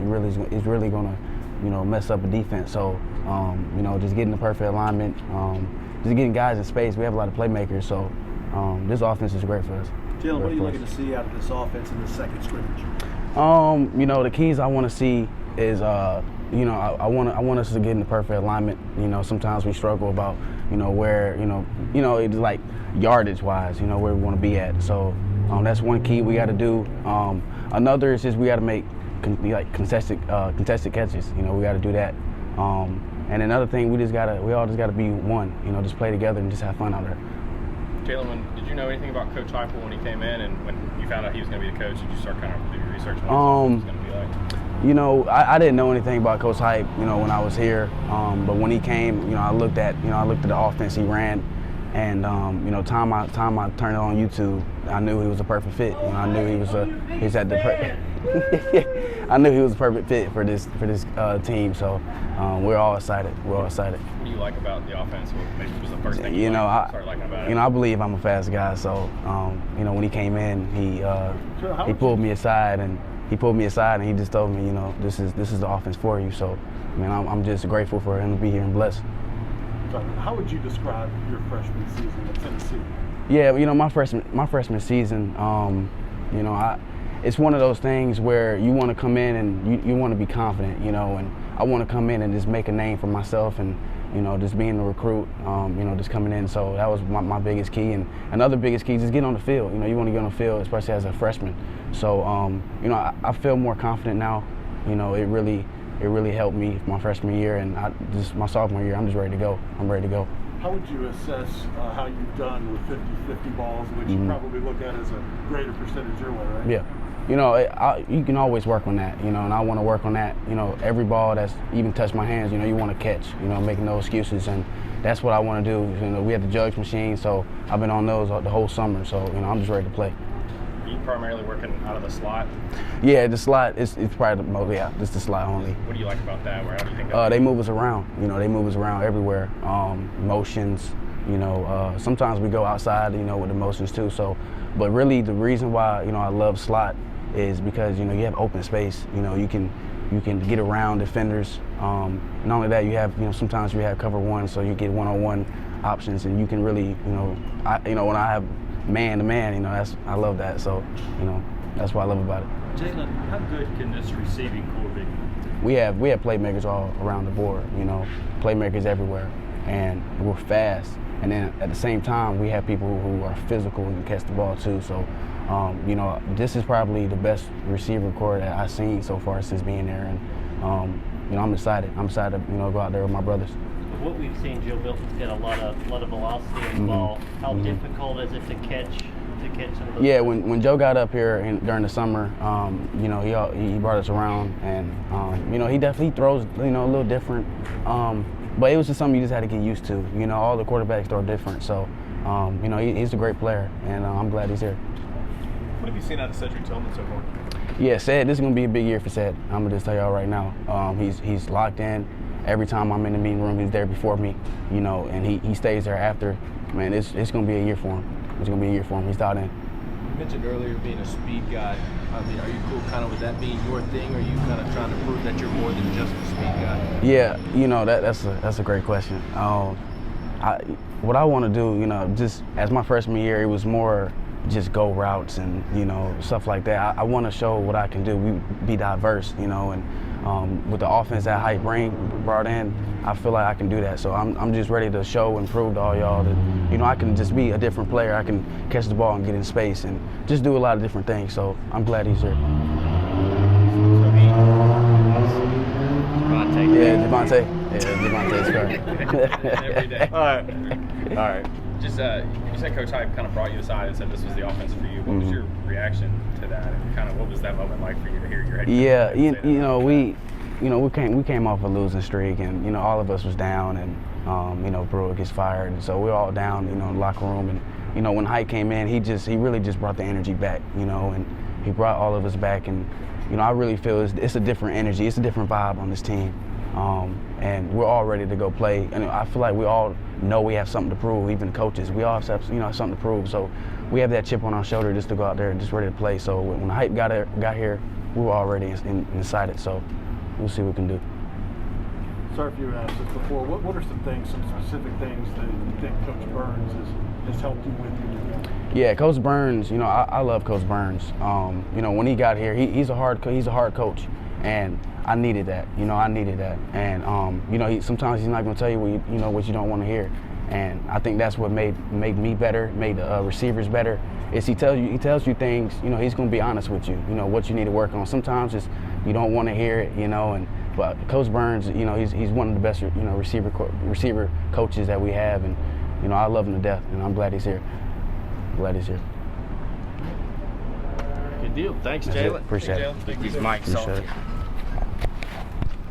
is really gonna, mess up a defense. So, just getting the perfect alignment, just getting guys in space. We have a lot of playmakers, so this offense is great for us. Jalin, what are you looking to see out of this offense in the second scrimmage? The keys I want to see is, I want us to get in the perfect alignment. Sometimes we struggle about, where, it's like yardage-wise, where we want to be at. So that's one key we got to do. Another is just we got to make contested catches. We got to do that. And another thing, we all just got to be one. Just play together and just have fun out there. Jalin, did you know anything about Coach Heifel when he came in, and when you found out he was going to be the coach? Did you start kind of doing research on what he was going to be like? I didn't know anything about Coach Heifel, when I was here. But when he came, I looked at the offense he ran, and time I turned it on YouTube, I knew he was a perfect fit. I knew he was I knew he was a perfect fit for this team. So we're all excited. What do you like about the offense? What maybe was the first thing you started liking about it? I believe I'm a fast guy. So when he came in, he pulled me aside and he just told me, this is the offense for you. So, I'm just grateful for him to be here and blessed. How would you describe your freshman season at Tennessee? Yeah, my freshman season, it's one of those things where you want to come in and you want to be confident, and I want to come in and just make a name for myself and, just being a recruit, just coming in. So that was my biggest key. And another biggest key is just getting on the field. You want to get on the field, especially as a freshman. So, I feel more confident now. It really helped me my freshman year, and my sophomore year, I'm just ready to go. I'm ready to go. How would you assess how you've done with 50-50 balls, which you probably look at as a greater percentage your way, right? Yeah. You can always work on that, and I want to work on that. Every ball that's even touched my hands, you want to catch, making no excuses, and that's what I want to do. We have the jugs machine, so I've been on those the whole summer, so, I'm just ready to play. Are you primarily working out of the slot? Yeah, the slot, it's probably the most, just the slot only. What do you like about that? How do you think they move us around, they move us around everywhere, motions, sometimes we go outside, with the motions too, so, but really the reason why, I love slot is because, you have open space, you can get around defenders. Not only that, you have, sometimes you have cover one, so you get one-on-one options, and you can really, when I have man-to-man, I love that, so, that's what I love about it. Jalin, how good can this receiving corps be? We have playmakers all around the board, playmakers everywhere, and we're fast. And then at the same time, we have people who are physical and can catch the ball too. So, this is probably the best receiver corps that I've seen so far since being there. And, I'm excited. I'm excited to, go out there with my brothers. With what we've seen, Joe Milton's got a lot of velocity in the ball. How difficult is it to catch some of those? Yeah, when Joe got up here during the summer, he brought us around, and he definitely throws, a little different. But it was just something you just had to get used to. All the quarterbacks throw different. So, he's a great player, and I'm glad he's here. What have you seen out of Cedric Turner so far? Yeah, Ced, this is going to be a big year for Ced. I'm going to just tell y'all right now. He's locked in. Every time I'm in the meeting room, he's there before me, and he stays there after. Man, it's going to be a year for him. It's going to be a year for him. He's dialed in. You mentioned earlier being a speed guy. I mean, are you cool kind of with that being your thing, or are you kind of trying to prove that you're more than just a speed guy? Yeah, that's a great question. What I want to do, just as my freshman year, it was more just go routes and, stuff like that. I want to show what I can do. We be diverse, and with the offense that Hype brought in, I feel like I can do that. So I'm just ready to show and prove to all y'all that, I can just be a different player. I can catch the ball and get in space and just do a lot of different things. So I'm glad he's here. Devontae's correct. Every day. All right. Just you said Coach Heifel kind of brought you aside and said this was the offense for you. What was your reaction to that? And kind of what was that moment like for you to hear your head coach? Yeah, we came off a losing streak, and all of us was down, and Brewer gets fired, and so we're all down, in the locker room, and when Hype came in, he really just brought the energy back, and he brought all of us back, and I really feel it's a different energy, it's a different vibe on this team. And we're all ready to go play. And I feel like we all know we have something to prove, even the coaches. We all have something to prove. So we have that chip on our shoulder just to go out there and just ready to play. So when Hype got here, we were already inside it. So we'll see what we can do. Sorry if you asked this before. What are some specific things that you think Coach Burns has helped you with? Yeah, Coach Burns. You know, I love Coach Burns. You know, when he got here, he's a hard coach, and I needed that. You know, I needed that. And you know, sometimes he's not going to tell you what you don't want to hear. And I think that's what made me better, made the receivers better. Is he tells you things. You know, he's going to be honest with you. You know what you need to work on. Sometimes you don't want to hear it. You know, but Coach Burns, you know, he's one of the best receiver coaches that we have, and you know, I love him to death, and I'm glad he's here. Glad he's here. Good deal. Thanks, That's it. Jalin. Appreciate it. Thank you. Appreciate it.